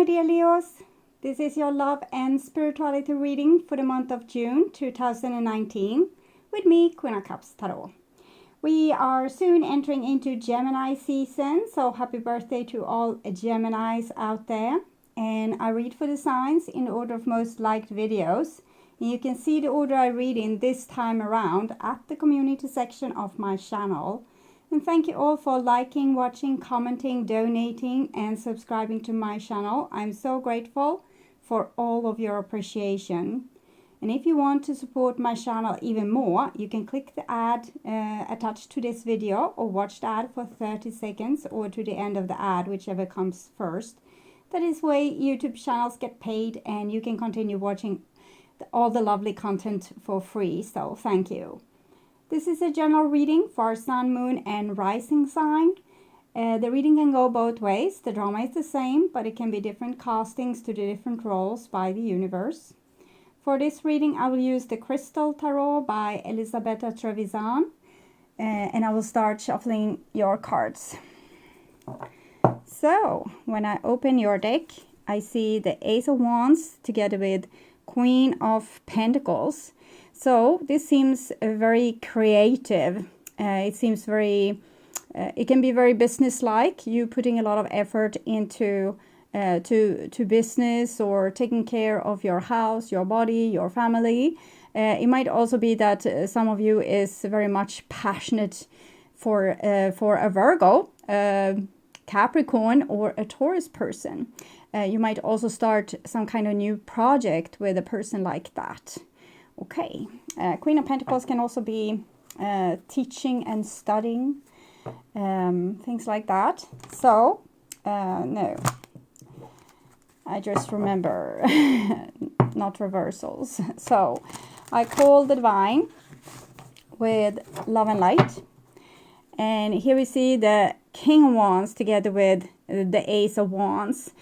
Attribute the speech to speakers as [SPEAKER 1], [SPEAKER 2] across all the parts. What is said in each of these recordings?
[SPEAKER 1] my dear Leos. This is your love and spirituality reading for the month of June 2019 with me, Queen of Cups Tarot. We are soon entering into Gemini season, so happy birthday to all Geminis out there. And I read for the signs in the order of most liked videos. And you can see the order I read in this time around at the community section of my channel. And thank you all for liking, watching, commenting, donating, and subscribing to my channel. I'm so grateful for all of your appreciation. And if you want to support my channel even more, you can click the ad attached to this video or watch the ad for 30 seconds or to the end of the ad, whichever comes first. That is way YouTube channels get paid and you can continue watching all the lovely content for free. So thank you. This is a general reading for Sun, Moon, and Rising sign. The reading can go both ways. The drama is the same, but it can be different castings to the different roles by the universe. For this reading, I will use the Crystal Tarot by Elisabetta Trevisan, and I will start shuffling your cards. So, when I open your deck, I see the Ace of Wands together with Queen of Pentacles. So this seems very creative. It seems very, it can be very business-like. You putting a lot of effort into to business or taking care of your house, your body, your family. It might also be that some of you is very much passionate for a Virgo, Capricorn, or a Taurus person. You might also start some kind of new project with a person like that. Okay, Queen of Pentacles can also be teaching and studying, things like that. So, no, I just remember, not reversals. So, I call the Divine with Love and Light. And here we see the King of Wands together with the Ace of Wands.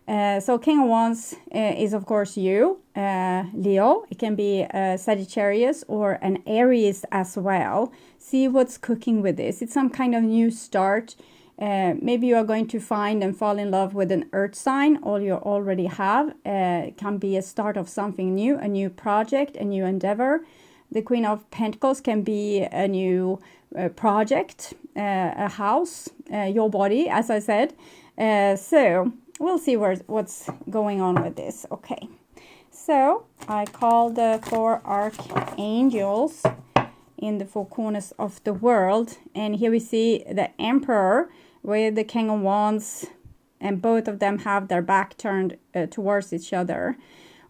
[SPEAKER 1] So King of Wands is of course you, Leo. It can be Sagittarius or an Aries as well. See what's cooking with this. It's some kind of new start. Maybe you are going to find and fall in love with an earth sign, or you already have. It can be a start of something new, a new project, a new endeavor. The Queen of Pentacles can be a new project, a house, your body, as I said. So we'll see what's going on with this. Okay, so I call the 4 archangels in the 4 corners of the world. And here we see the Emperor with the King of Wands, and both of them have their back turned towards each other.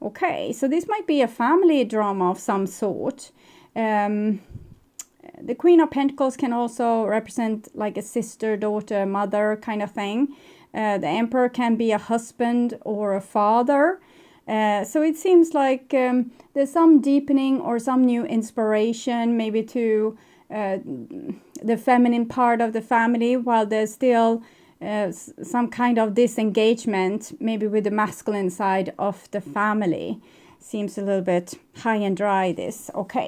[SPEAKER 1] Okay, so this might be a family drama of some sort. The Queen of Pentacles can also represent like a sister, daughter, mother kind of thing. The Emperor can be a husband or a father. So it seems like there's some deepening or some new inspiration, maybe to the feminine part of the family, while there's still some kind of disengagement, maybe with the masculine side of the family. Seems a little bit high and dry, this. Okay.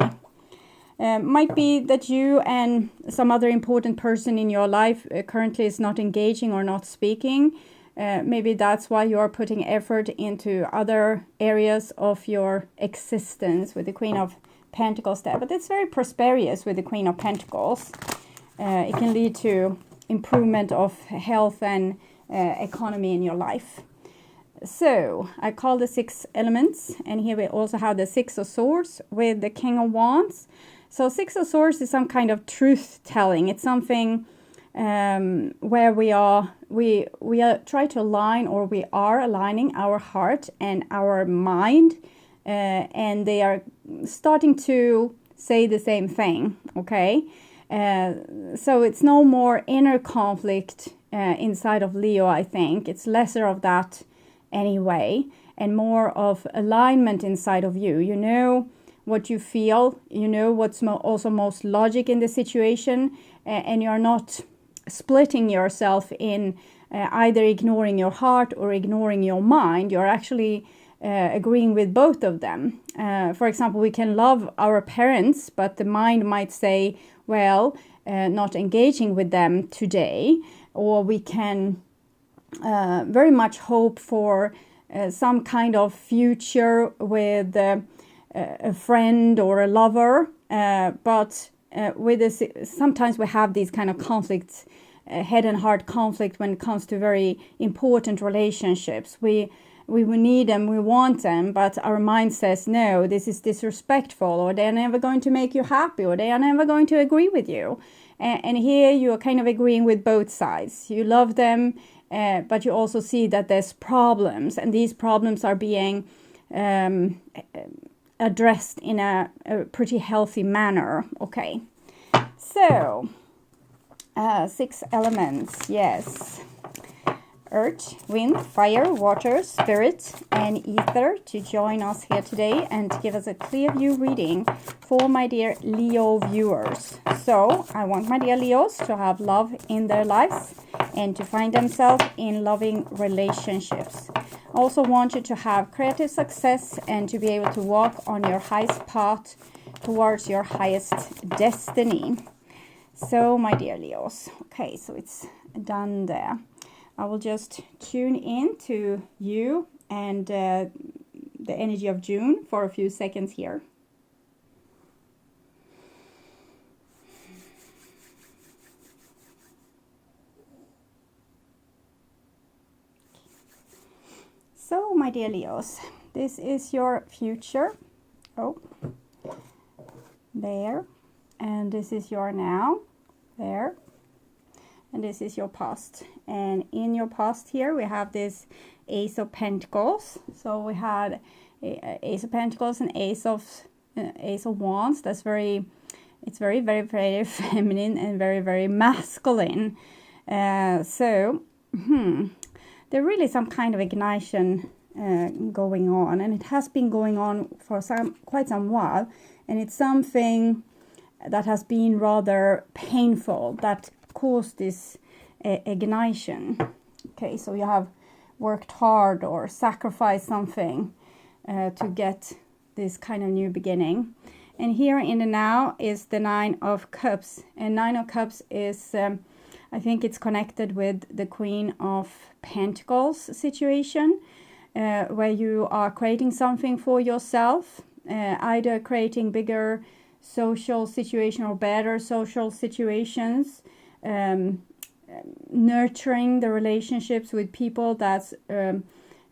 [SPEAKER 1] Might be that you and some other important person in your life currently is not engaging or not speaking. Maybe that's why you're putting effort into other areas of your existence with the Queen of Pentacles there. But it's very prosperous with the Queen of Pentacles. It can lead to improvement of health and economy in your life. So I call the 6 elements, and here we also have the 6 of Swords with the King of Wands. So 6 of Swords is some kind of truth telling. It's something where we are try to align, or we are aligning our heart and our mind, and they are starting to say the same thing. Okay, so it's no more inner conflict inside of Leo. I think it's lesser of that anyway, and more of alignment inside of you. You know what you feel, you know what's also most logic in the situation, and you're not splitting yourself in either ignoring your heart or ignoring your mind. You're actually agreeing with both of them. For example, we can love our parents, but the mind might say, well, not engaging with them today. Or we can very much hope for some kind of future with a friend or a lover, but with this, sometimes we have these kind of conflicts, head and heart conflict when it comes to very important relationships. We need them, we want them, but our mind says, no, this is disrespectful, or they're never going to make you happy, or they are never going to agree with you. And here you are kind of agreeing with both sides. You love them, but you also see that there's problems, and these problems are being addressed in a pretty healthy manner. Okay, so 6 elements, yes. Earth, wind, fire, water, spirit, and ether to join us here today and to give us a clear view reading for my dear Leo viewers. So I want my dear Leos to have love in their lives and to find themselves in loving relationships. Also want you to have creative success and to be able to walk on your highest path towards your highest destiny. So my dear Leos, okay, so it's done there. I will just tune in to you and the energy of June for a few seconds here. So, my dear Leos, this is your future. Oh, there. And this is your now. There. And this is your past. And in your past here, we have this Ace of Pentacles. So we had Ace of Pentacles and Ace of Wands. That's very, it's very, very, very feminine and very, very masculine. So there really some kind of ignition going on, and it has been going on for quite some while, and it's something that has been rather painful that caused this ignition. Okay, so you have worked hard or sacrificed something to get this kind of new beginning. And here in the now is the 9 of Cups, and 9 of Cups is I think it's connected with the Queen of Pentacles situation, where you are creating something for yourself, either creating bigger social situation or better social situations, nurturing the relationships with people that's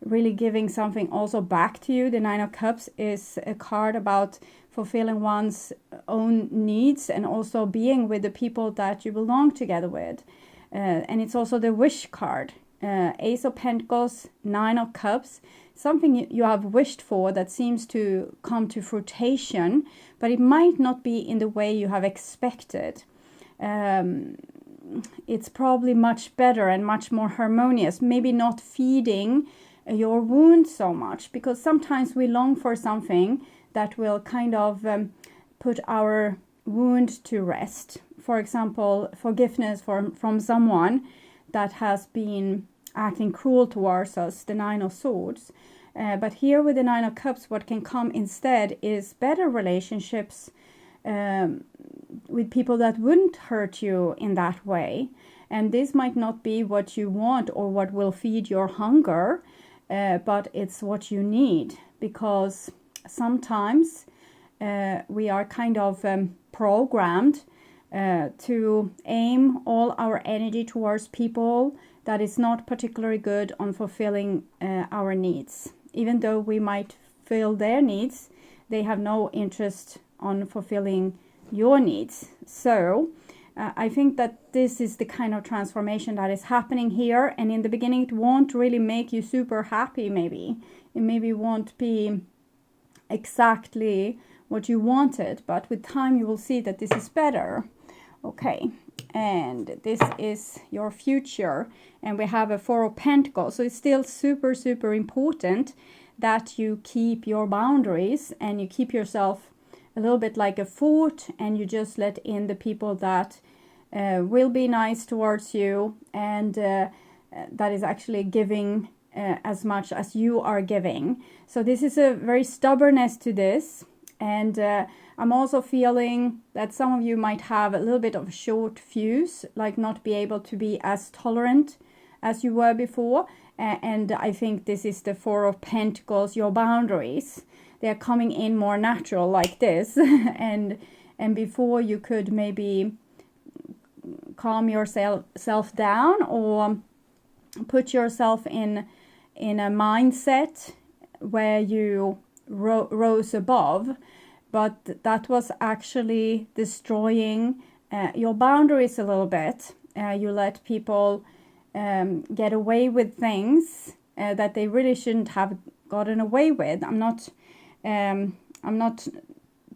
[SPEAKER 1] really giving something also back to you. The 9 of Cups is a card about fulfilling one's own needs and also being with the people that you belong together with. And it's also the wish card. Ace of Pentacles, 9 of Cups, something you have wished for that seems to come to fruition, but it might not be in the way you have expected. It's probably much better and much more harmonious, maybe not feeding your wound so much, because sometimes we long for something that will kind of put our wound to rest. For example, forgiveness from someone that has been acting cruel towards us, the 9 of Swords. But here with the 9 of Cups, what can come instead is better relationships with people that wouldn't hurt you in that way. And this might not be what you want or what will feed your hunger, but it's what you need, because sometimes we are kind of programmed to aim all our energy towards people that is not particularly good on fulfilling our needs. Even though we might fill their needs, they have no interest on fulfilling your needs. So I think that this is the kind of transformation that is happening here, and in the beginning it won't really make you super happy. Maybe it maybe won't be exactly what you wanted, but with time you will see that this is better. Okay, and this is your future, and we have a 4 of Pentacles, so it's still super, super important that you keep your boundaries and you keep yourself a little bit like a fort, and you just let in the people that will be nice towards you, and that is actually giving as much as you are giving. So this is a very stubbornness to this, and I'm also feeling that some of you might have a little bit of a short fuse, like not be able to be as tolerant as you were before. And I think this is the Four of Pentacles, your boundaries. They're coming in more natural like this. and before you could maybe calm yourself down or put yourself in a mindset where you rose above, but that was actually destroying your boundaries a little bit. You let people get away with things that they really shouldn't have gotten away with. I'm not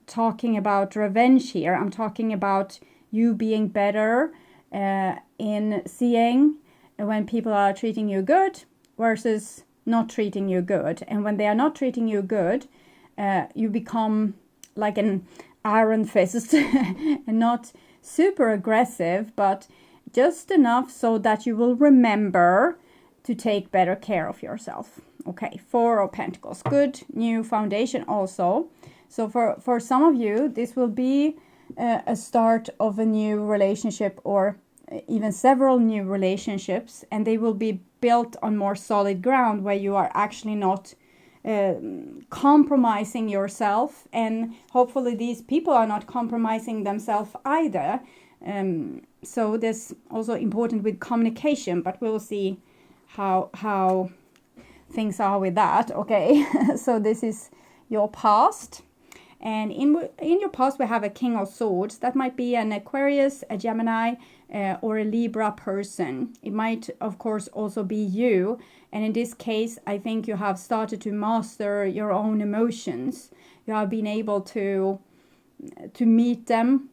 [SPEAKER 1] talking about revenge here. I'm talking about you being better in seeing when people are treating you good versus not treating you good. And when they are not treating you good, you become like an iron fist and not super aggressive, but just enough so that you will remember to take better care of yourself. Okay, Four of Pentacles, good new foundation also. So for some of you, this will be a start of a new relationship, or even several new relationships, and they will be built on more solid ground where you are actually not compromising yourself, and hopefully these people are not compromising themselves either. So this also important with communication, but we'll see how things are with that. Okay, so this is your past. And in your past, we have a King of Swords. That might be an Aquarius, a Gemini, or a Libra person. It might, of course, also be you. And in this case, I think you have started to master your own emotions. You have been able to meet them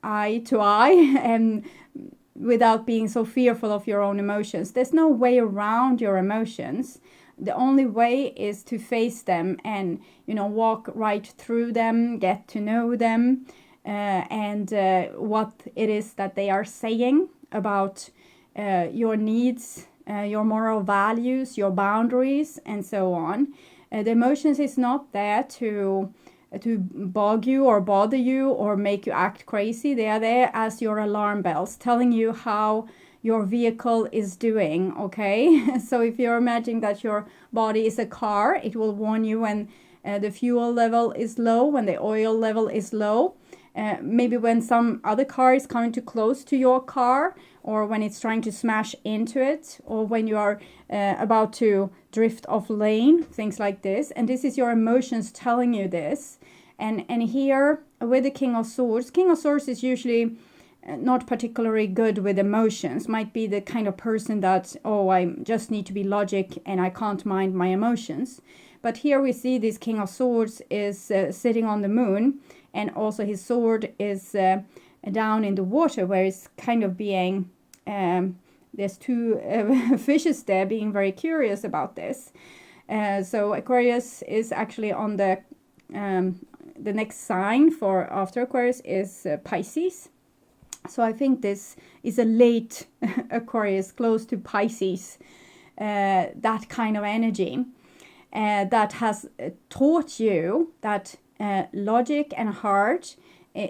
[SPEAKER 1] eye to eye and without being so fearful of your own emotions. There's no way around your emotions. The only way is to face them and, walk right through them, get to know them, and what it is that they are saying about your needs, your moral values, your boundaries, and so on. The emotions is not there to bug you or bother you or make you act crazy. They are there as your alarm bells, telling you how your vehicle is doing. Okay, so if you're imagining that your body is a car, it will warn you when the fuel level is low, when the oil level is low, maybe when some other car is coming too close to your car, or when it's trying to smash into it, or when you are about to drift off lane, things like this. And this is your emotions telling you this. And here with the King of Swords is usually not particularly good with emotions. Might be the kind of person that, I just need to be logic and I can't mind my emotions. But here we see this King of Swords is sitting on the moon, and also his sword is down in the water, where it's kind of being, there's two fishes there being very curious about this. So Aquarius is actually on the next sign for after Aquarius is Pisces. So I think this is a late Aquarius, close to Pisces, that kind of energy that has taught you that logic and heart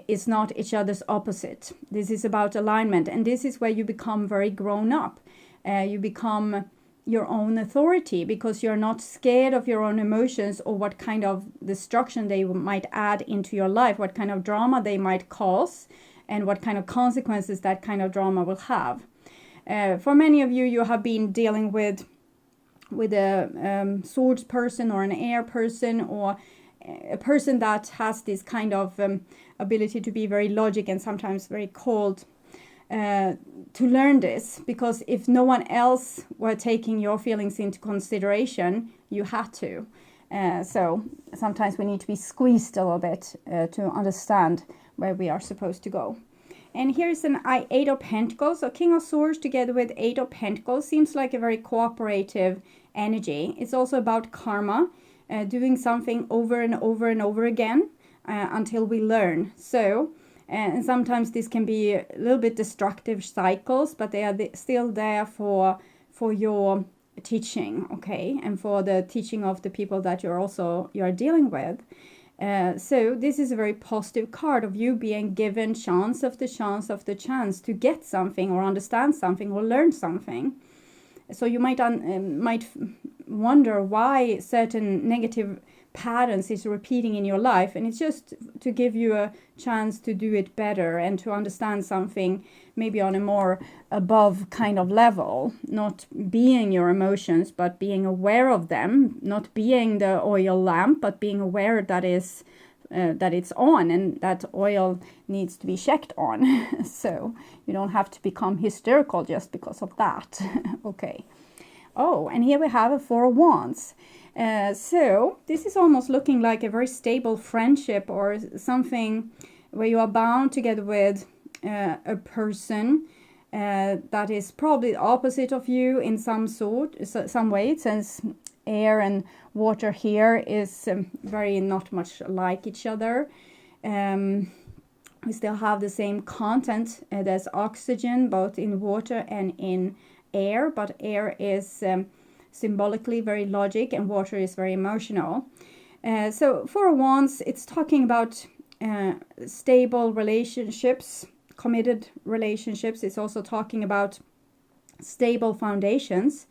[SPEAKER 1] is not each other's opposite. This is about alignment, and this is where you become very grown up. You become your own authority because you're not scared of your own emotions or what kind of destruction they might add into your life, what kind of drama they might cause, and what kind of consequences that kind of drama will have. For many of you, you have been dealing with a swords person or an air person, or a person that has this kind of ability to be very logic and sometimes very cold, to learn this, because if no one else were taking your feelings into consideration, you had to. So sometimes we need to be squeezed a little bit to understand where we are supposed to go. And here's an Eight of Pentacles. So King of Swords together with Eight of Pentacles seems like a very cooperative energy. It's also about karma, doing something over and over and over again until we learn. So, and sometimes this can be a little bit destructive cycles, but they are still there for your teaching, okay, and for the teaching of the people that you're dealing with. So this is a very positive card of you being given chance after chance after chance to get something or understand something or learn something. So you might wonder why certain negative patterns is repeating in your life, and it's just to give you a chance to do it better and to understand something maybe on a more above kind of level, not being your emotions but being aware of them, not being the oil lamp but being aware that it's on and that oil needs to be checked on. So you don't have to become hysterical just because of that. Okay. Oh, and here we have a 4 of Wands. So this is almost looking like a very stable friendship or something where you are bound together with a person that is probably the opposite of you in some way, since air and water here is very not much like each other. We still have the same content. There's oxygen both in water and in air, but air is symbolically very logic and water is very emotional. So 4 of Wands, it's talking about stable relationships, committed relationships. It's also talking about stable foundations,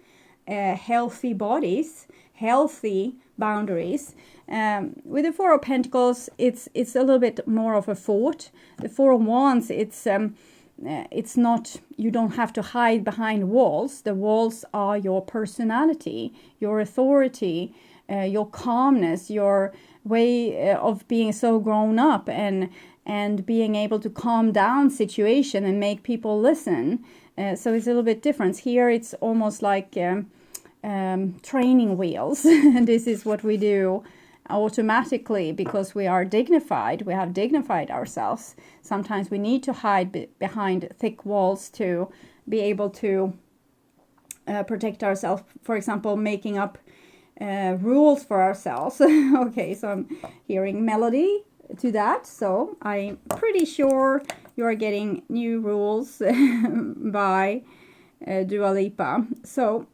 [SPEAKER 1] healthy bodies, healthy boundaries. With the 4 of Pentacles, it's a little bit more of a fort. The 4 of Wands, it's not, you don't have to hide behind walls. The walls are your personality, your authority, your calmness, your way of being so grown up and being able to calm down situation and make people listen. So it's a little bit different. Here it's almost like training wheels. This is what we do automatically because we are dignified. We have dignified ourselves. Sometimes we need to hide behind thick walls to be able to protect ourselves. For example, making up rules for ourselves. Okay, so I'm hearing melody to that. So I'm pretty sure you are getting new rules by Dua Lipa. So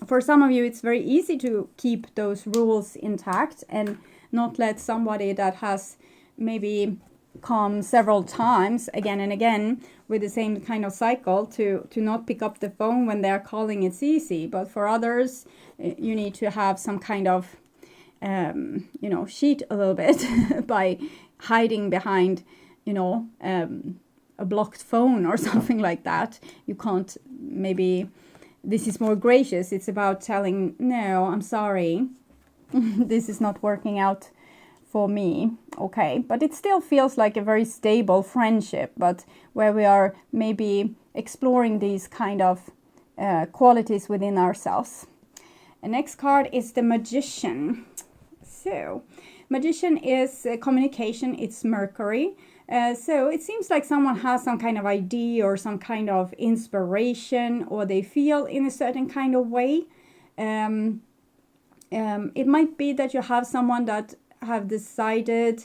[SPEAKER 1] for some of you, it's very easy to keep those rules intact and not let somebody that has maybe come several times again and again with the same kind of cycle to not pick up the phone when they're calling. It's easy. But for others, you need to have some kind of, cheat a little bit by hiding behind, a blocked phone or something like that. You can't maybe... This is more gracious. It's about telling, no, I'm sorry. This is not working out for me. Okay. But it still feels like a very stable friendship, but where we are maybe exploring these kind of qualities within ourselves. The next card is the Magician. So, Magician is communication. It's Mercury. So it seems like someone has some kind of idea or some kind of inspiration, or they feel in a certain kind of way. It might be that you have someone that have decided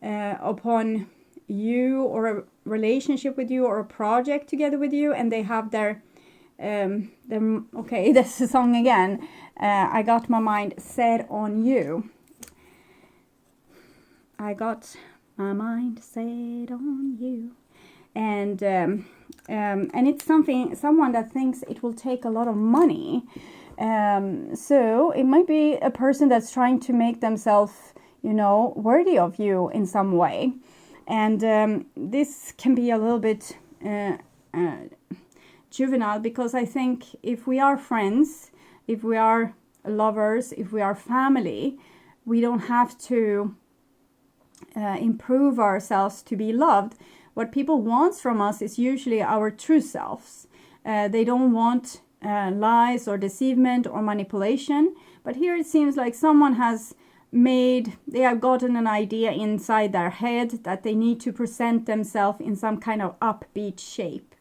[SPEAKER 1] upon you or a relationship with you or a project together with you, and they have their okay, that's the song again. I got my mind set on you. I got my mind set on you, and it's someone that thinks it will take a lot of money. So it might be a person that's trying to make themselves, worthy of you in some way, and this can be a little bit juvenile, because I think if we are friends, if we are lovers, if we are family, we don't have to improve ourselves to be loved. What people want from us is usually our true selves. They don't want lies or deceivement or manipulation. But here it seems like someone they have gotten an idea inside their head that they need to present themselves in some kind of upbeat shape.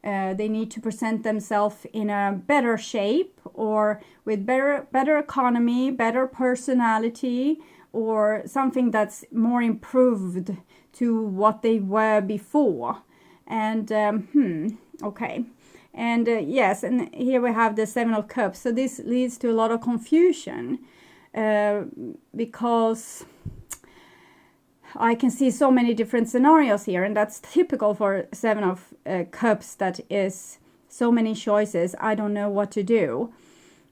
[SPEAKER 1] They need to present themselves in a better shape, or with better economy, better personality, or something that's more improved to what they were before. And, okay. And yes, and here we have the 7 of Cups. So this leads to a lot of confusion. because I can see so many different scenarios here, and that's typical for Seven of Cups. That is so many choices. I don't know what to do.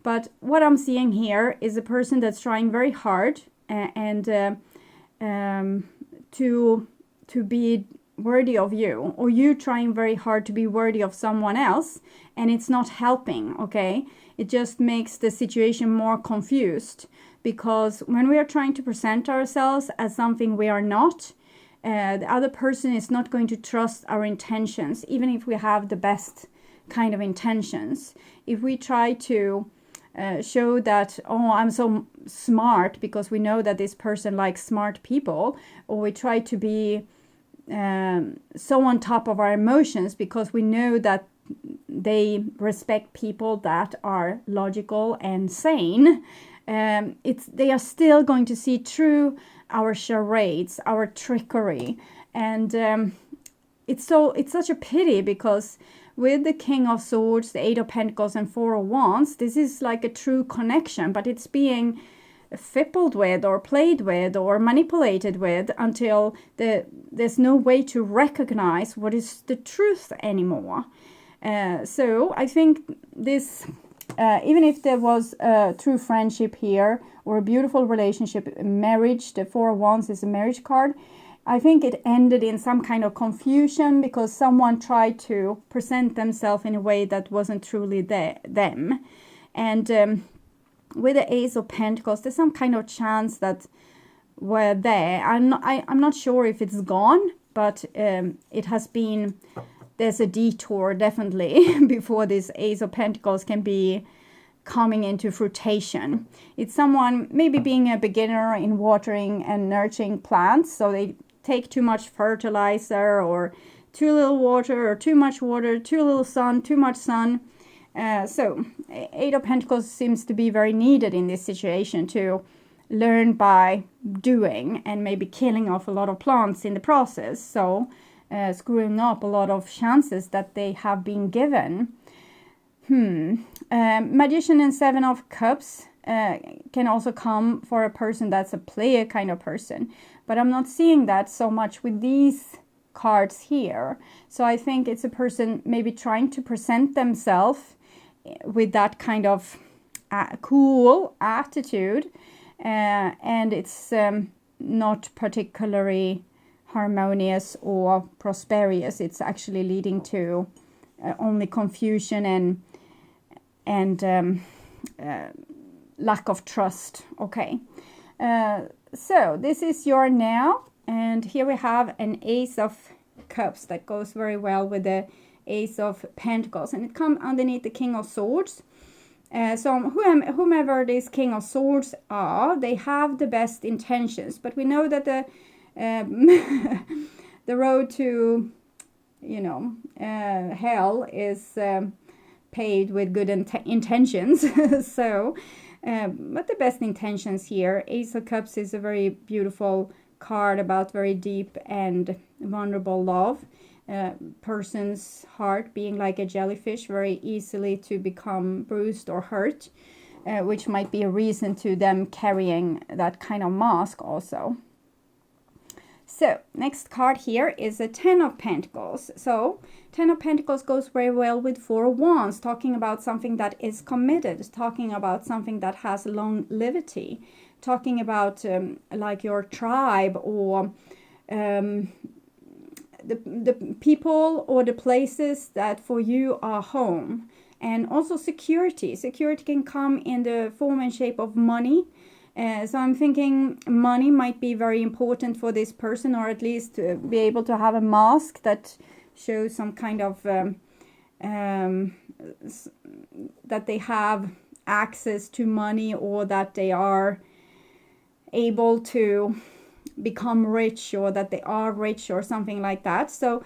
[SPEAKER 1] But what I'm seeing here is a person that's trying very hard and to be worthy of you, or you trying very hard to be worthy of someone else, and it's not helping. Okay, it just makes the situation more confused, because when we are trying to present ourselves as something we are not, the other person is not going to trust our intentions, even if we have the best kind of intentions. If we try to show that, oh, I'm so smart, because we know that this person likes smart people, or we try to be so on top of our emotions because we know that they respect people that are logical and sane, they are still going to see through our charades, our trickery. And it's such a pity, because with the King of Swords, the Eight of Pentacles, and Four of Wands, this is like a true connection, but it's being fippled with or played with or manipulated with until there's no way to recognize what is the truth anymore. So I think this, even if there was a true friendship here or a beautiful relationship, marriage, the Four of Wands is a marriage card, I think it ended in some kind of confusion because someone tried to present themselves in a way that wasn't truly them. And with the Ace of Pentacles, there's some kind of chance that were there. I'm not sure if it's gone, but it has been, there's a detour definitely before this Ace of Pentacles can be coming into fruition. It's someone maybe being a beginner in watering and nurturing plants, so they take too much fertilizer or too little water, or too much water, too little sun, too much sun. So Eight of Pentacles seems to be very needed in this situation, to learn by doing and maybe killing off a lot of plants in the process. So screwing up a lot of chances that they have been given. Magician and Seven of Cups can also come for a person that's a player kind of person. But I'm not seeing that so much with these cards here. So I think it's a person maybe trying to present themselves with that kind of cool attitude. And it's not particularly harmonious or prosperous. It's actually leading to only confusion and lack of trust. Okay. So this is your now, and here we have an Ace of Cups that goes very well with the Ace of Pentacles, and it comes underneath the King of Swords. So whomever this King of Swords are, they have the best intentions, but we know that the the road to, hell is paved with good intentions. So but the best intentions here. Ace of Cups is a very beautiful card about very deep and vulnerable love. Person's heart being like a jellyfish, very easily to become bruised or hurt, which might be a reason to them carrying that kind of mask also. So next card here is a Ten of Pentacles. So Ten of Pentacles goes very well with Four of Wands, talking about something that is committed, talking about something that has longevity, talking about like your tribe, or the people or the places that for you are home. And also security. Security can come in the form and shape of money. So I'm thinking money might be very important for this person, or at least to be able to have a mask that shows some kind of that they have access to money, or that they are able to become rich, or that they are rich, or something like that. So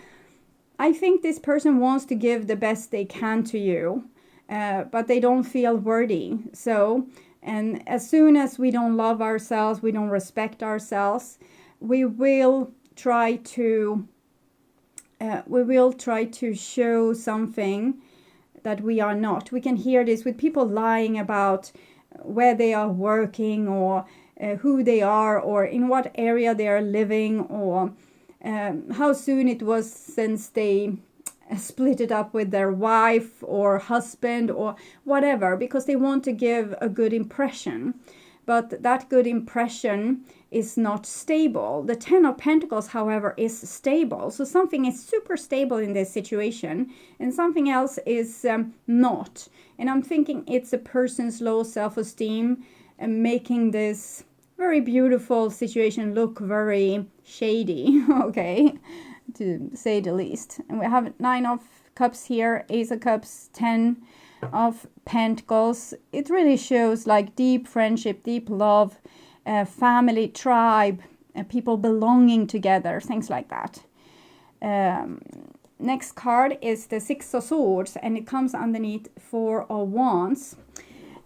[SPEAKER 1] I think this person wants to give the best they can to you, but they don't feel worthy. So, and as soon as we don't love ourselves, we don't respect ourselves, we will try to show something that we are not. We can hear this with people lying about where they are working, or who they are, or in what area they are living, or how soon it was since they split it up with their wife or husband or whatever, because they want to give a good impression. But that good impression is not stable. The Ten of Pentacles, however, is stable. So something is super stable in this situation and something else is not. And I'm thinking it's a person's low self-esteem and making this very beautiful situation look very shady, okay, to say the least. And we have Nine of Cups here, Ace of Cups, Ten of Pentacles. It really shows like deep friendship, deep love, family, tribe, people belonging together, things like that. Next card is the Six of Swords, and it comes underneath Four of Wands.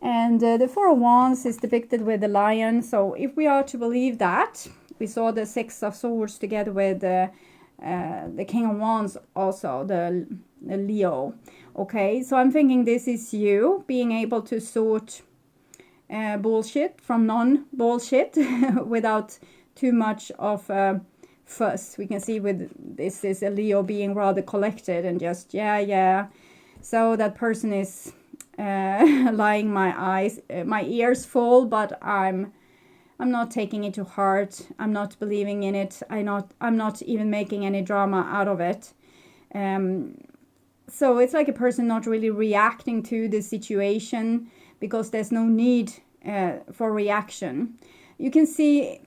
[SPEAKER 1] And the Four of Wands is depicted with the lion. So if we are to believe that, we saw the Six of Swords together with the King of Wands also, the Leo. Okay, so I'm thinking this is you being able to sort bullshit from non-bullshit without too much of fuss. We can see with this is a Leo being rather collected and just yeah. So that person is lying my ears full, but I'm not taking it to heart. I'm not believing in it. I'm not even making any drama out of it. So it's like a person not really reacting to the situation because there's no need for reaction. You can see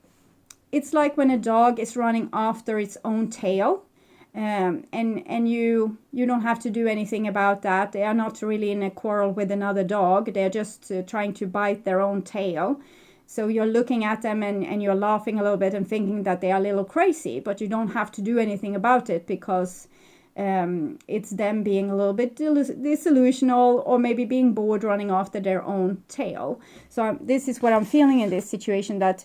[SPEAKER 1] it's like when a dog is running after its own tail. And you don't have to do anything about that. They are not really in a quarrel with another dog. They're just trying to bite their own tail. So you're looking at them and you're laughing a little bit and thinking that they are a little crazy, but you don't have to do anything about it because it's them being a little bit disillusional or maybe being bored running after their own tail. So this is what I'm feeling in this situation, that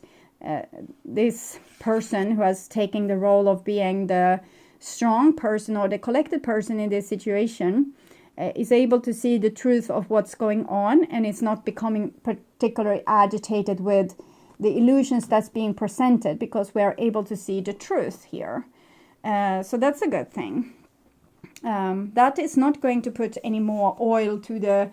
[SPEAKER 1] this person who has taken the role of being the strong person or the collected person in this situation is able to see the truth of what's going on, and it's not becoming particularly agitated with the illusions that's being presented because we are able to see the truth here. So that's a good thing. That is not going to put any more oil to the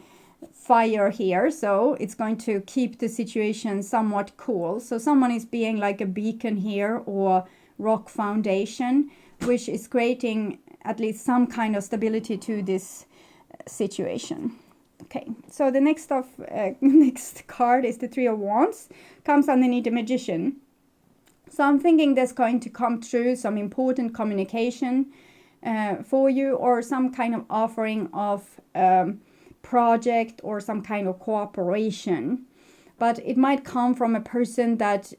[SPEAKER 1] fire here, so it's going to keep the situation somewhat cool. So someone is being like a beacon here or rock foundation, which is creating at least some kind of stability to this situation. Okay, so the next card is the Three of Wands, comes underneath the Magician. So I'm thinking there's going to come through some important communication for you, or some kind of offering of project or some kind of cooperation. But it might come from a person that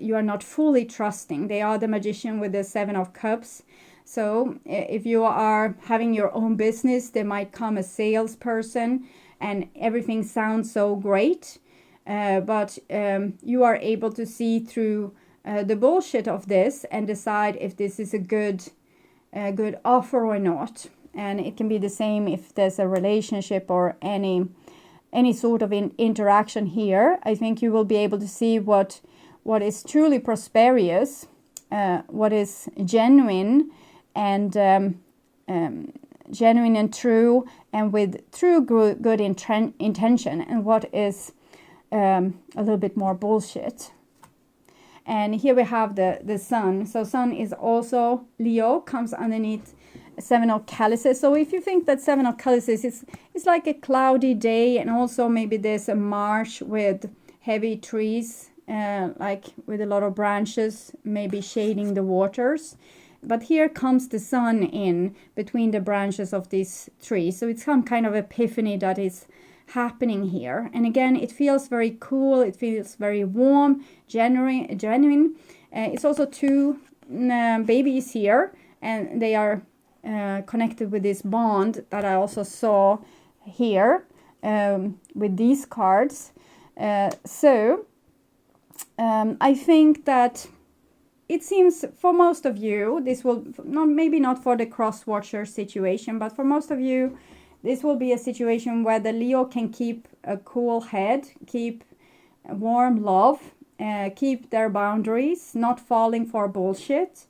[SPEAKER 1] you are not fully trusting. They are the Magician with the Seven of Cups. So if you are having your own business, there might come a salesperson and everything sounds so great. But you are able to see through the bullshit of this and decide if this is a good offer or not. And it can be the same if there's a relationship or any sort of interaction here. I think you will be able to see what is truly prosperous, what is genuine and true, and with true good intention, and what is a little bit more bullshit. And here we have the Sun. So Sun is also Leo, comes underneath Seven of Chalices. So if you think that Seven of Chalices is like a cloudy day, and also maybe there's a marsh with heavy trees, like with a lot of branches, maybe shading the waters. But here comes the Sun in between the branches of these trees. So it's some kind of epiphany that is happening here. And again, it feels very cool. It feels very warm, genuine. It's also two babies here, and they are connected with this bond that I also saw here with these cards. So I think that it seems for most of you, this will maybe not for the cross-watcher situation, but for most of you, this will be a situation where the Leo can keep a cool head, keep warm love, keep their boundaries, not falling for bullshit.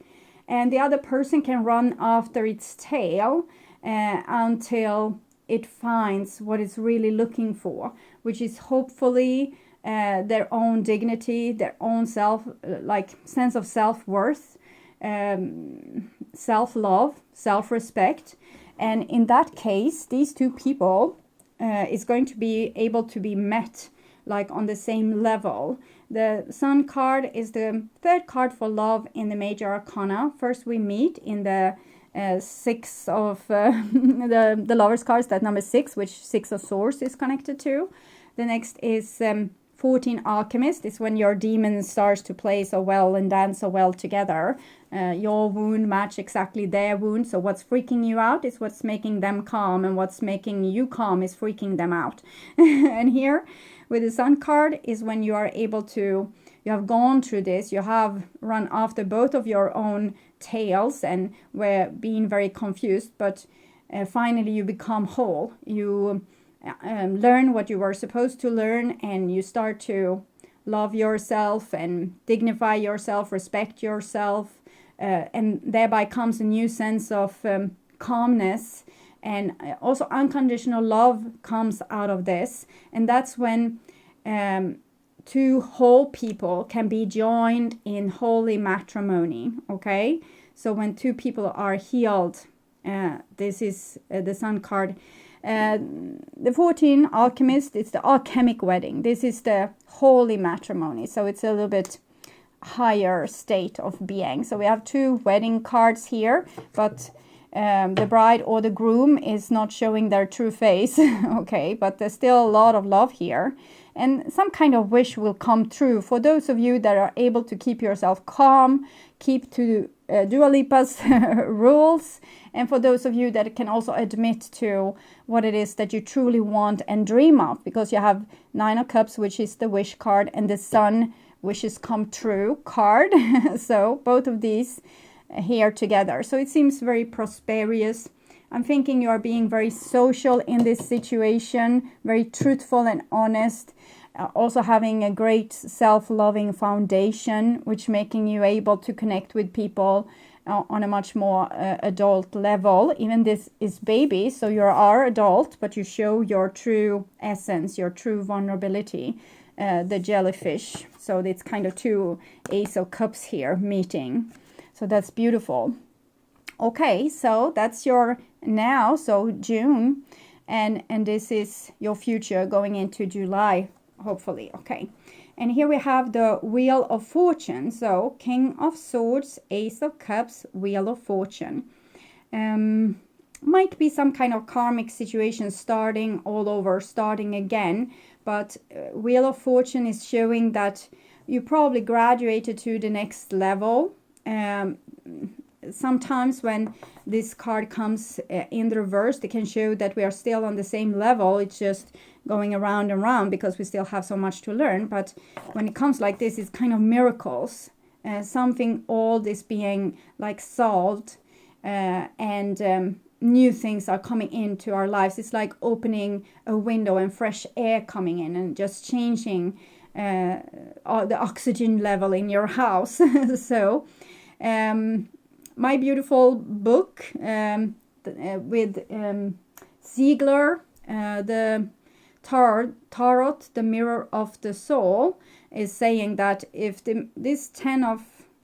[SPEAKER 1] And the other person can run after its tail until it finds what it's really looking for, which is hopefully their own dignity, their own sense of self-worth, self-love, self-respect. And in that case, these two people is going to be able to be met like on the same level. The Sun card is the third card for love in the major arcana. First we meet in the six of the lovers cards, that number 6, which Six of Swords is connected to. The next is 14 Alchemist. It's when your demon starts to play so well and dance so well together. Your wound match exactly their wound. So what's freaking you out is what's making them calm, and what's making you calm is freaking them out. And here with the Sun card is when you are able to, you have gone through this, you have run after both of your own tails and were being very confused, but finally you become whole. You learn what you were supposed to learn, and you start to love yourself and dignify yourself, respect yourself, and thereby comes a new sense of calmness, and also unconditional love comes out of this. And that's when two whole people can be joined in holy matrimony. Okay, so when two people are healed, this is the Sun card. The 14 Alchemist, it's the alchemic wedding. This is the holy matrimony, so it's a little bit higher state of being. So we have two wedding cards here, but the bride or the groom is not showing their true face. Okay, but there's still a lot of love here, and some kind of wish will come true for those of you that are able to keep yourself calm, keep to Dua Lipa's rules, and for those of you that can also admit to what it is that you truly want and dream of, because you have 9 of Cups, which is the wish card, and the Sun, wishes come true card. So both of these here together. So it seems very prosperous. I'm thinking you are being very social in this situation, very truthful and honest. Also having a great self-loving foundation, which making you able to connect with people on a much more adult level. Even this is baby, so you are adult, but you show your true essence, your true vulnerability, the jellyfish. So it's kind of two Ace of Cups here meeting. So that's beautiful. Okay, so that's your now, so June, and this is your future going into July, hopefully. Okay, and here we have the Wheel of Fortune. So King of Swords, Ace of Cups, Wheel of Fortune. Might be some kind of karmic situation starting all over, starting again, but Wheel of Fortune is showing that you probably graduated to the next level. Sometimes when this card comes in the reverse, it can show that we are still on the same level. It's just going around and around because we still have so much to learn. But when it comes like this, it's kind of miracles. Something old is being like solved, and new things are coming into our lives. It's like opening a window and fresh air coming in and just changing the oxygen level in your house. So my beautiful book with Ziegler, the Tarot, the Mirror of the Soul, is saying that if this 10 of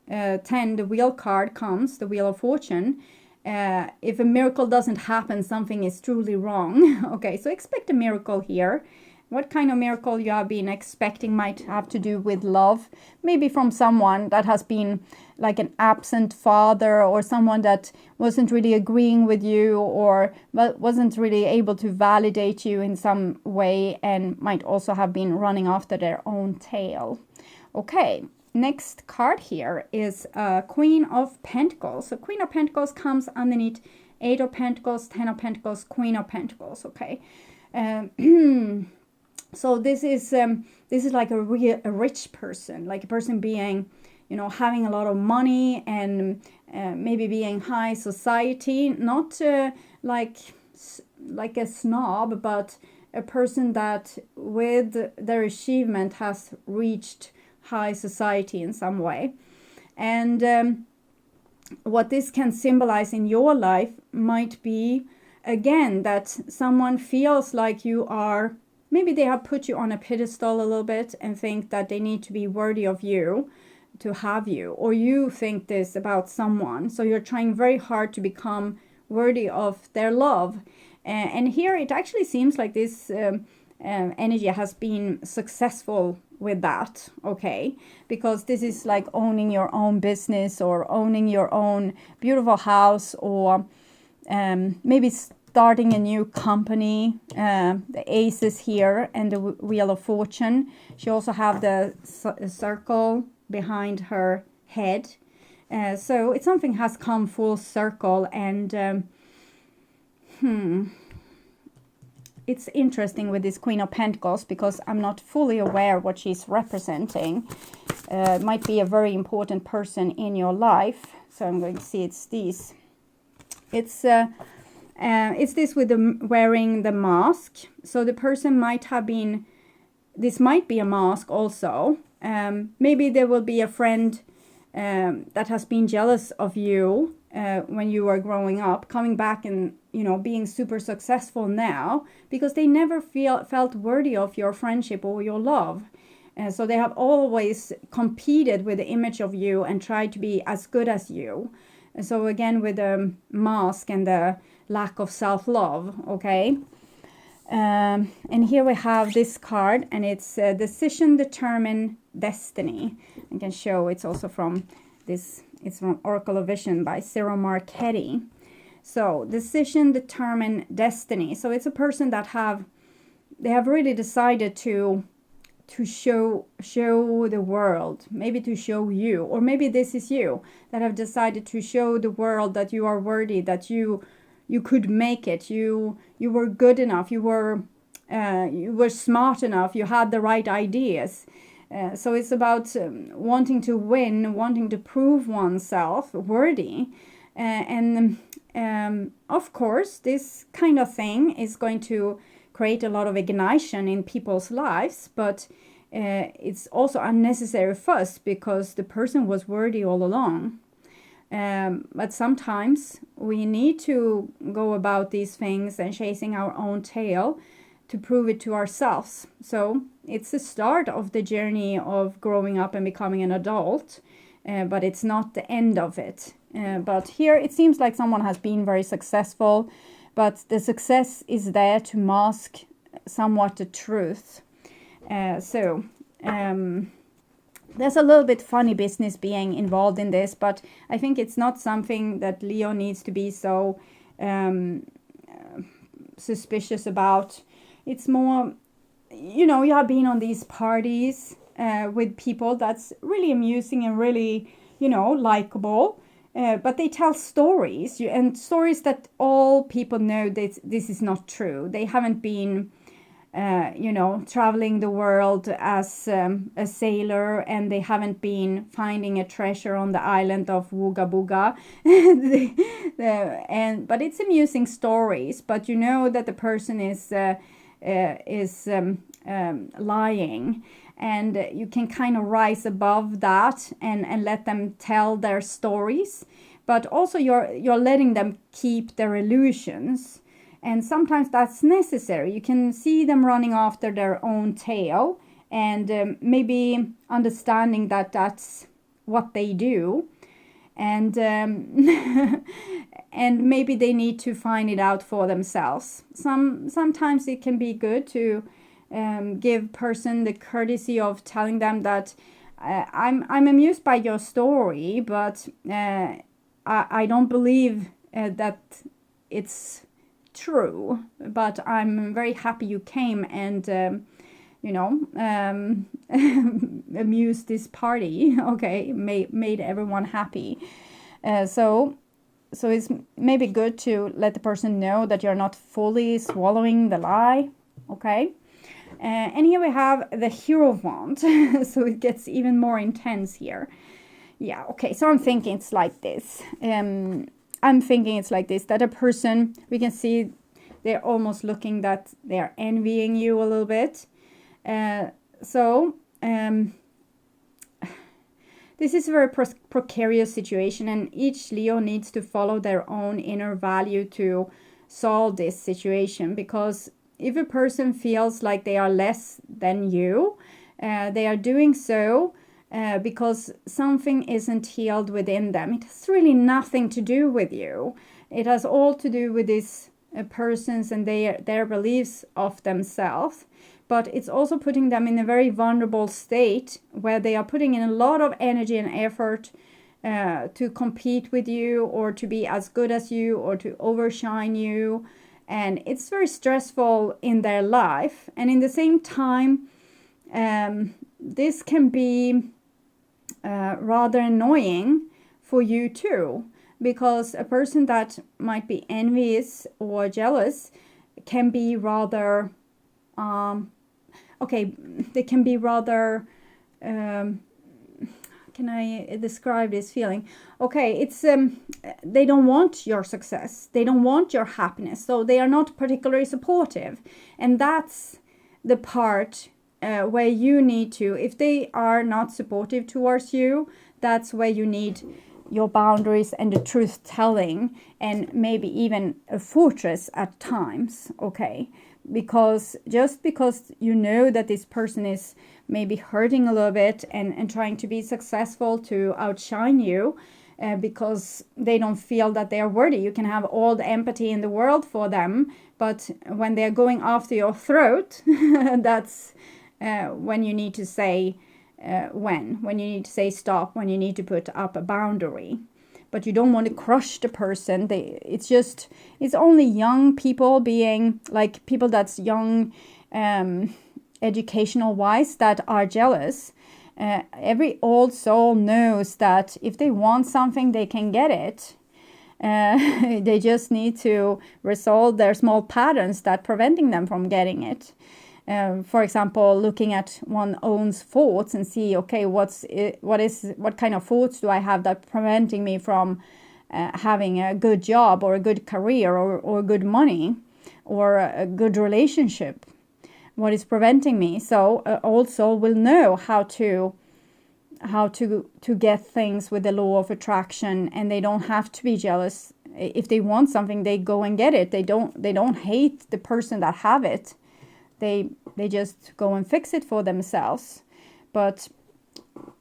[SPEAKER 1] 10, the wheel card comes, the Wheel of Fortune, if a miracle doesn't happen, something is truly wrong. Okay, so expect a miracle here. What kind of miracle you have been expecting might have to do with love, maybe from someone that has been like an absent father, or someone that wasn't really agreeing with you, or wasn't really able to validate you in some way, and might also have been running after their own tail. Okay, next card here is Queen of Pentacles. So Queen of Pentacles comes underneath 8 of Pentacles, 10 of Pentacles, Queen of Pentacles. Okay. So this is like a rich person, like a person being, you know, having a lot of money and maybe being high society, not like a snob, but a person that with their achievement has reached high society in some way. And what this can symbolize in your life might be, again, that someone feels like you are, maybe they have put you on a pedestal a little bit and think that they need to be worthy of you to have you, or you think this about someone, so you're trying very hard to become worthy of their love. And here it actually seems like this energy has been successful with that, okay? Because this is like owning your own business, or owning your own beautiful house, or maybe starting a new company. The ace is here, and the wheel of fortune. She also have the circle behind her head. So it's something has come full circle, and it's interesting with this Queen of Pentacles, because I'm not fully aware what she's representing. It might be a very important person in your life. So I'm going to see it's these. It's this with the wearing the mask. So the person might have been, this might be a mask also. Maybe there will be a friend that has been jealous of you when you were growing up, coming back and, you know, being super successful now, because they never felt worthy of your friendship or your love. So they have always competed with the image of you and tried to be as good as you. And so again, with the mask and the lack of self-love, okay? And here we have this card, and it's Decision, Determine, Destiny. I can show it's also from this, it's from Oracle of Vision by Cyril Marchetti. So Decision, Determine, Destiny. So it's a person that they have really decided to show the world, maybe to show you, or maybe this is you that have decided to show the world that you are worthy, that you could make it, you were good enough, you were smart enough, you had the right ideas. So it's about wanting to win, wanting to prove oneself worthy. And of course, this kind of thing is going to create a lot of ignition in people's lives, but it's also unnecessary fuss, because the person was worthy all along. But sometimes we need to go about these things and chasing our own tail to prove it to ourselves. So it's the start of the journey of growing up and becoming an adult, but it's not the end of it. But here it seems like someone has been very successful, but the success is there to mask somewhat the truth. There's a little bit funny business being involved in this, but I think it's not something that Leo needs to be so suspicious about. It's more, you know, you have been on these parties with people that's really amusing and really, you know, likable. But they tell stories, and stories that all people know that this is not true. They haven't been, you know, traveling the world as a sailor, and they haven't been finding a treasure on the island of Wooga Booga. But it's amusing stories. But you know that the person is lying. And you can kind of rise above that and let them tell their stories. But also you're letting them keep their illusions. And sometimes that's necessary. You can see them running after their own tail, and maybe understanding that that's what they do. And and maybe they need to find it out for themselves. Sometimes it can be good to give person the courtesy of telling them that I'm amused by your story, but I don't believe that it's true, but I'm very happy you came and you know, amused this party. Okay, made everyone happy. So it's maybe good to let the person know that you're not fully swallowing the lie. Okay. And here we have the Hero of Wands, so it gets even more intense here. Yeah, okay, so I'm thinking it's like this. That a person, we can see they're almost looking that they're envying you a little bit. This is a very precarious situation, and each Leo needs to follow their own inner value to solve this situation, because if a person feels like they are less than you, they are doing so because something isn't healed within them. It has really nothing to do with you. It has all to do with these persons and their beliefs of themselves. But it's also putting them in a very vulnerable state where they are putting in a lot of energy and effort to compete with you, or to be as good as you, or to overshine you. And it's very stressful in their life. And in the same time, this can be rather annoying for you too, because a person that might be envious or jealous can be rather they can be rather can I describe this feeling? Okay, it's they don't want your success, they don't want your happiness, so they are not particularly supportive. And that's the part where you need to, if they are not supportive towards you, that's where you need your boundaries and the truth telling, and maybe even a fortress at times, okay? Because just because you know that this person is maybe hurting a little bit and trying to be successful to outshine you, because they don't feel that they are worthy. You can have all the empathy in the world for them, but when they're going after your throat, that's when you need to say when you need to say stop, when you need to put up a boundary. But you don't want to crush the person. It's only young people, being like people that's young, educational wise, that are jealous. Every old soul knows that if they want something, they can get it. They just need to resolve their small patterns that preventing them from getting it. For example, looking at one's own thoughts and see, okay, what kind of thoughts do I have that preventing me from having a good job or a good career or good money or a good relationship? What is preventing me? So old soul will know how to get things with the law of attraction, and they don't have to be jealous. If they want something, they go and get it. They don't hate the person that have it. They just go and fix it for themselves. But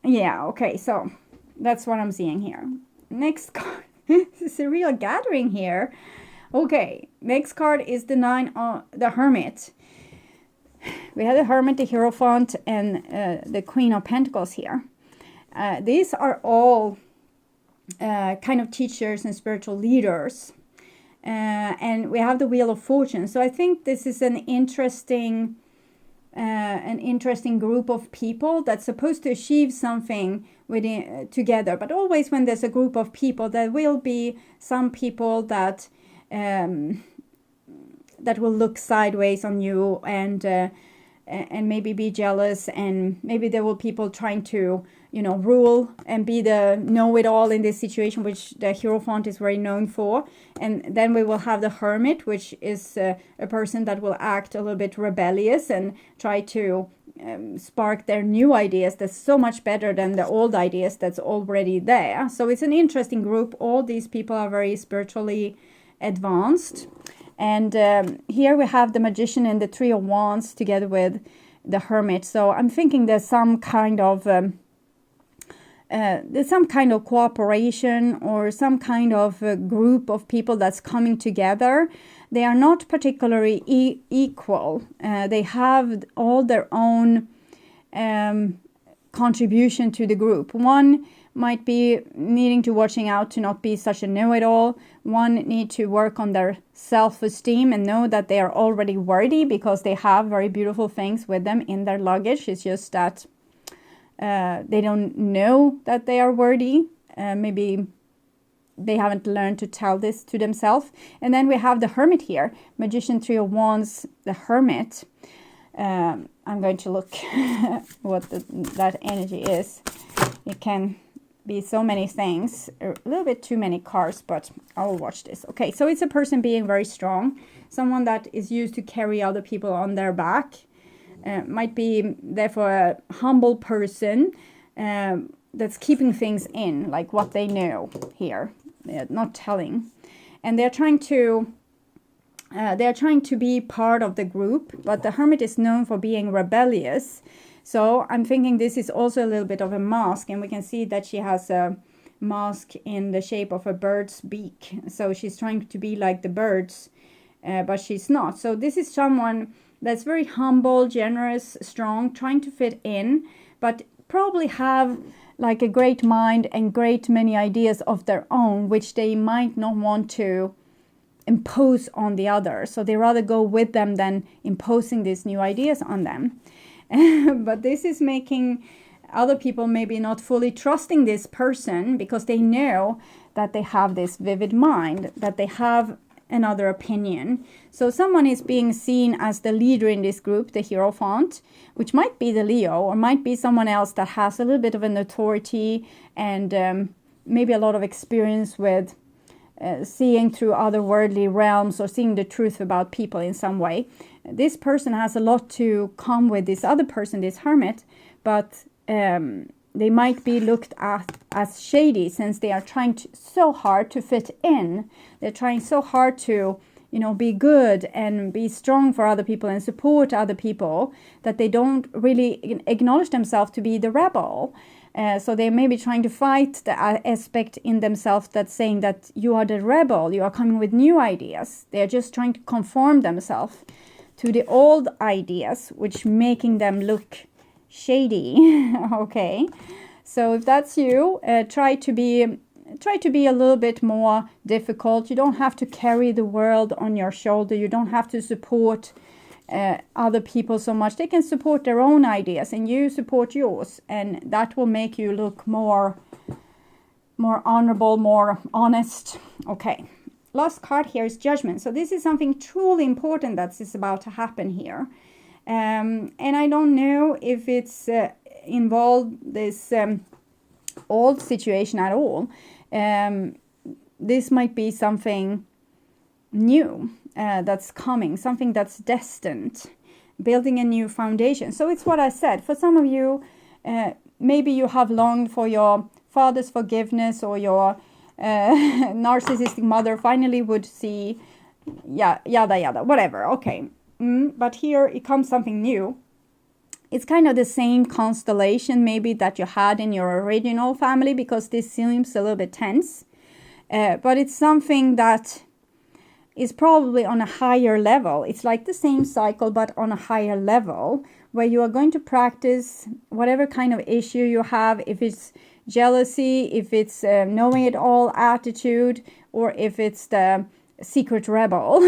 [SPEAKER 1] yeah, okay, so that's what I'm seeing here. Next card. This is a real gathering here. Okay, next card is the the Hermit. We have the Hermit, the Hierophant, and the Queen of Pentacles here. These are all kind of teachers and spiritual leaders. And we have the Wheel of Fortune. So I think this is an interesting group of people that's supposed to achieve something together. But always when there's a group of people, there will be some people that will look sideways on you and maybe be jealous, and maybe there will people trying to rule and be the know-it-all in this situation, which the Hierophant is very known for. And then we will have the Hermit, which is a person that will act a little bit rebellious and try to spark their new ideas that's so much better than the old ideas that's already there. So it's an interesting group. All these people are very spiritually advanced. And here we have the Magician and the Three of Wands together with the Hermit. So I'm thinking there's some kind of cooperation or some kind of group of people that's coming together. They are not particularly equal. They have all their own contribution to the group. One might be needing to watching out to not be such a know-it-all. One need to work on their self-esteem and know that they are already worthy because they have very beautiful things with them in their luggage. It's just that they don't know that they are worthy. Maybe they haven't learned to tell this to themselves. And then we have the Hermit here. Magician, Three of Wands, the Hermit. I'm going to look what that energy is. It can be so many things. A little bit too many cars, but I will watch this. Okay, so it's a person being very strong. Someone that is used to carry other people on their back. Might be therefore a humble person that's keeping things in, like what they know here, not telling. And they're trying to be part of the group, but the hermit is known for being rebellious. So I'm thinking this is also a little bit of a mask, and we can see that she has a mask in the shape of a bird's beak. So she's trying to be like the birds, but she's not. So this is someone that's very humble, generous, strong, trying to fit in, but probably have like a great mind and great many ideas of their own, which they might not want to impose on the other. So they rather go with them than imposing these new ideas on them. But this is making other people maybe not fully trusting this person, because they know that they have this vivid mind, that they have another opinion. So someone is being seen as the leader in this group, the Hierophant, which might be the Leo, or might be someone else that has a little bit of an authority and maybe a lot of experience with seeing through other worldly realms, or seeing the truth about people in some way. This person has a lot to come with this other person, this hermit, but they might be looked at as shady, since they are trying so hard to fit in. They're trying so hard to, be good and be strong for other people and support other people, that they don't really acknowledge themselves to be the rebel. So they may be trying to fight the aspect in themselves that's saying that you are the rebel, you are coming with new ideas. They're just trying to conform themselves to the old ideas, which making them look shady. Okay, so if that's you, try to be a little bit more difficult. You don't have to carry the world on your shoulder. You don't have to support other people so much. They can support their own ideas, and you support yours, and that will make you look more honorable, more honest. Okay, last card here is Judgment. So this is something truly important that is about to happen here, and I don't know if it's involved this old situation at all. This might be something new that's coming, something that's destined, building a new foundation. So it's what I said. For some of you, maybe you have longed for your father's forgiveness, or your narcissistic mother finally would see, yada, whatever. Okay. But here it comes something new. It's kind of the same constellation maybe that you had in your original family, because this seems a little bit tense. But it's something that is probably on a higher level. It's like the same cycle, but on a higher level, where you are going to practice whatever kind of issue you have, if it's jealousy, if it's knowing it all attitude, or if it's the secret rebel.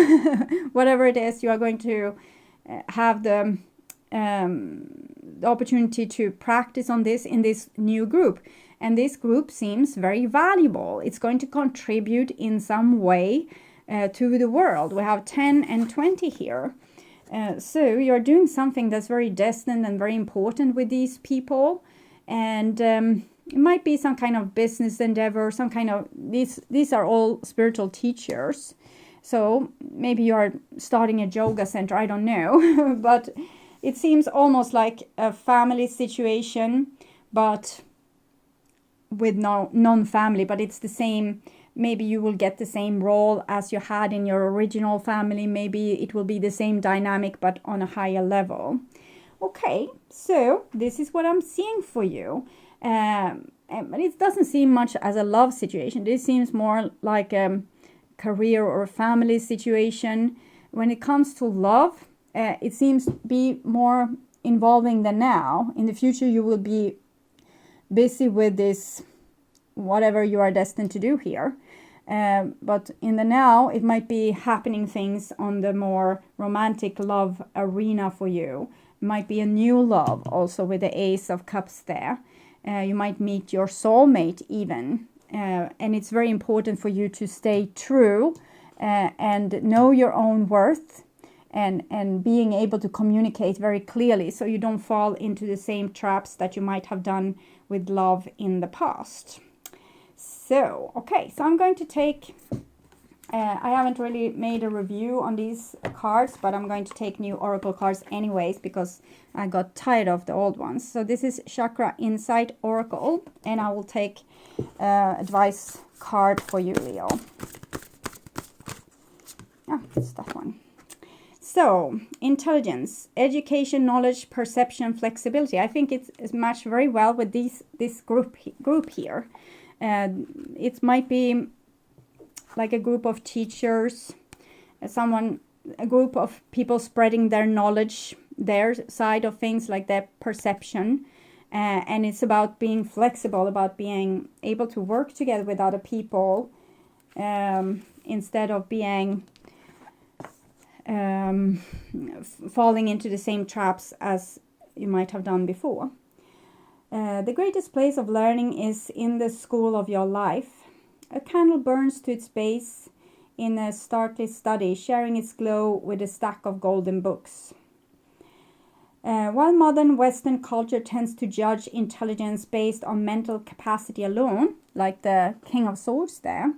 [SPEAKER 1] Whatever it is, you are going to have the opportunity to practice on this in this new group. And this group seems very valuable. It's going to contribute in some way to the world. We have 10 and 20 here. So you're doing something that's very destined and very important with these people. And it might be some kind of business endeavor, some kind of, these are all spiritual teachers. So maybe you are starting a yoga center, I don't know. But it seems almost like a family situation, but with non-family, but it's the same. Maybe you will get the same role as you had in your original family. Maybe it will be the same dynamic, but on a higher level. Okay, so this is what I'm seeing for you. But it doesn't seem much as a love situation. This seems more like a career or a family situation. When it comes to love, it seems to be more involving the now. In the future, you will be busy with this, whatever you are destined to do here. But in the now, it might be happening things on the more romantic love arena for you. It might be a new love, also with the Ace of Cups there. You might meet your soulmate even. And it's very important for you to stay true and know your own worth, and being able to communicate very clearly, so you don't fall into the same traps that you might have done with love in the past. So, okay, so I'm going to take, I haven't really made a review on these cards, but I'm going to take new oracle cards anyways because I got tired of the old ones. So this is Chakra Insight Oracle, and I will take advice card for you, Leo. Ah, it's that one. So, intelligence, education, knowledge, perception, flexibility. I think it's matched very well with this group here. It might be like a group of teachers, a group of people spreading their knowledge, their side of things, like their perception. And it's about being flexible, about being able to work together with other people instead of being falling into the same traps as you might have done before. The greatest place of learning is in the school of your life. A candle burns to its base in a startly study, sharing its glow with a stack of golden books. While modern Western culture tends to judge intelligence based on mental capacity alone, like the King of Swords there,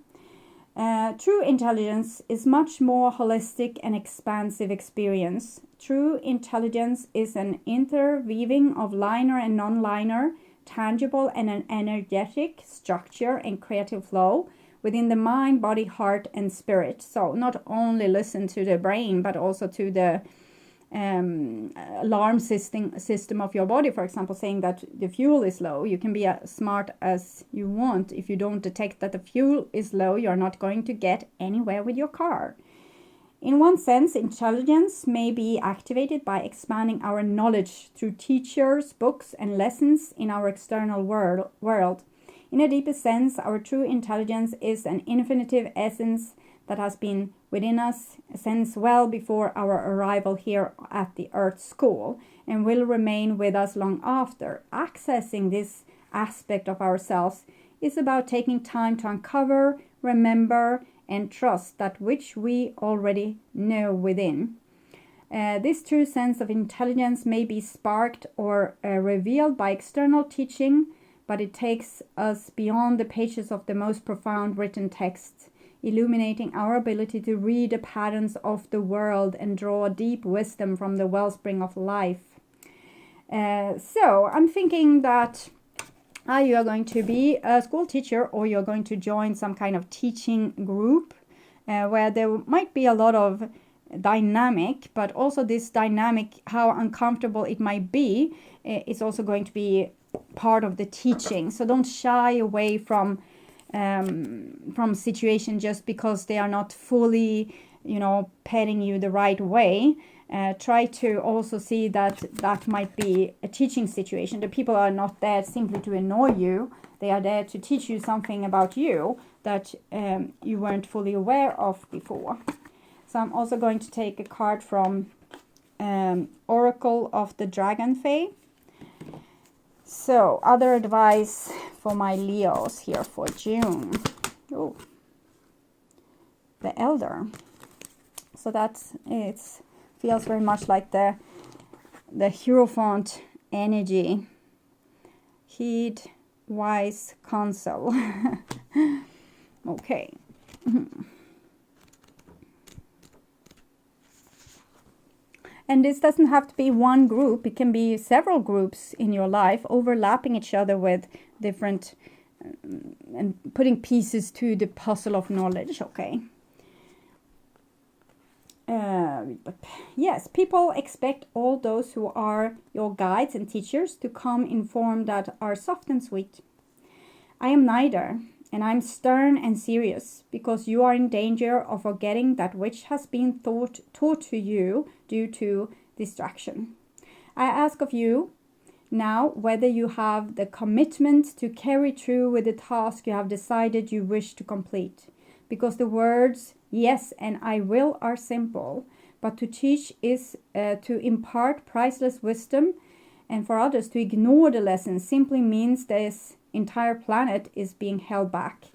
[SPEAKER 1] true intelligence is much more holistic and expansive experience. True intelligence is an interweaving of linear and non-linear, tangible and an energetic structure and creative flow within the mind, body, heart, and spirit. So not only listen to the brain, but also to the alarm system of your body, for example, saying that the fuel is low. You can be as smart as you want. If you don't detect that the fuel is low, you're not going to get anywhere with your car. In one sense, intelligence may be activated by expanding our knowledge through teachers, books, and lessons in our external world. In a deeper sense, our true intelligence is an infinitive essence that has been within us since well before our arrival here at the Earth School and will remain with us long after. Accessing this aspect of ourselves is about taking time to uncover, remember, and trust that which we already know within. This true sense of intelligence may be sparked or revealed by external teaching, but it takes us beyond the pages of the most profound written texts, illuminating our ability to read the patterns of the world and draw deep wisdom from the wellspring of life. So I'm thinking that you are going to be a school teacher, or you're going to join some kind of teaching group where there might be a lot of dynamic, but also this dynamic, how uncomfortable it might be, is also going to be part of the teaching. So don't shy away from situation just because they are not fully, petting you the right way. Try to also see that might be a teaching situation. The people are not there simply to annoy you. They are there to teach you something about you that you weren't fully aware of before. So I'm also going to take a card from Oracle of the Dragon Fae. So, other advice for my Leos here for June. Oh, the Elder. So it feels very much like the Hierophant energy. Heed wise counsel. Okay. And this doesn't have to be one group. It can be several groups in your life, overlapping each other with different, and putting pieces to the puzzle of knowledge, okay? Yes, people expect all those who are your guides and teachers to come in form that are soft and sweet. I am neither, and I'm stern and serious, because you are in danger of forgetting that which has been taught to you due to distraction. I ask of you now whether you have the commitment to carry through with the task you have decided you wish to complete, because the words yes and I will are simple, but to teach is to impart priceless wisdom, and for others to ignore the lesson simply means this entire planet is being held back.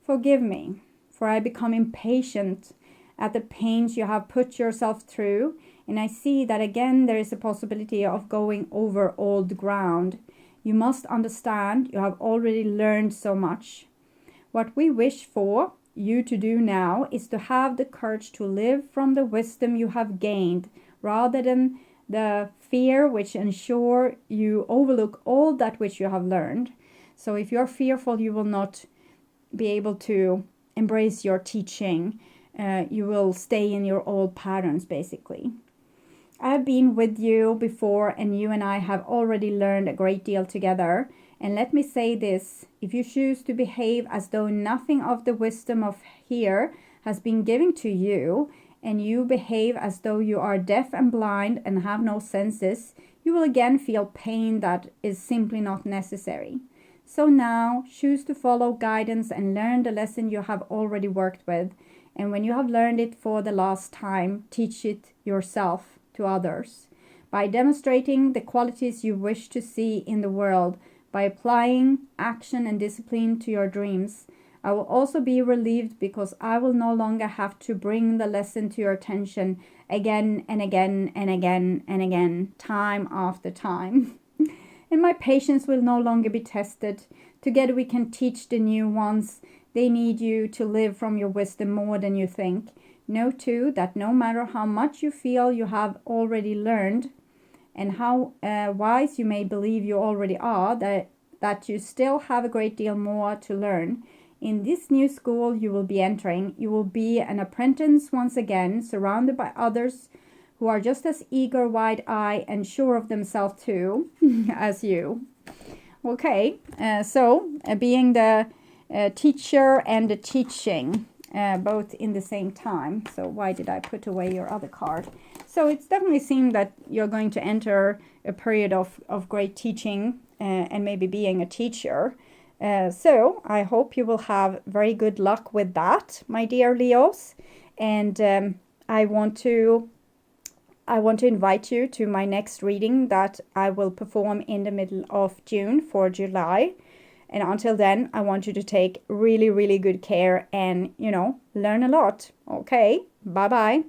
[SPEAKER 1] Forgive me, for I become impatient at the pains you have put yourself through, and I see that again there is a possibility of going over old ground. You must understand you have already learned so much. What we wish for you to do now is to have the courage to live from the wisdom you have gained, rather than the fear which ensure you overlook all that which you have learned. So if you're fearful, you will not be able to embrace your teaching. You will stay in your old patterns, basically. I have been with you before, and you and I have already learned a great deal together. And let me say this, if you choose to behave as though nothing of the wisdom of here has been given to you, and you behave as though you are deaf and blind and have no senses, you will again feel pain that is simply not necessary. So now, choose to follow guidance and learn the lesson you have already worked with. And when you have learned it for the last time, teach it yourself to others. By demonstrating the qualities you wish to see in the world, by applying action and discipline to your dreams, I will also be relieved because I will no longer have to bring the lesson to your attention again and again and again and again, time after time. And my patience will no longer be tested. Together we can teach the new ones. They need you to live from your wisdom more than you think. Know too that no matter how much you feel you have already learned, and how wise you may believe you already are, that you still have a great deal more to learn. In this new school you will be entering, you will be an apprentice once again, surrounded by others who are just as eager, wide-eyed, and sure of themselves too, as you. Okay, so being the teacher and the teaching, both in the same time. So why did I put away your other card? So it's definitely seemed that you're going to enter a period of great teaching and maybe being a teacher. So I hope you will have very good luck with that, my dear Leos. And I want to invite you to my next reading that I will perform in the middle of June for July. And until then, I want you to take really, really good care and, learn a lot. Okay, bye-bye.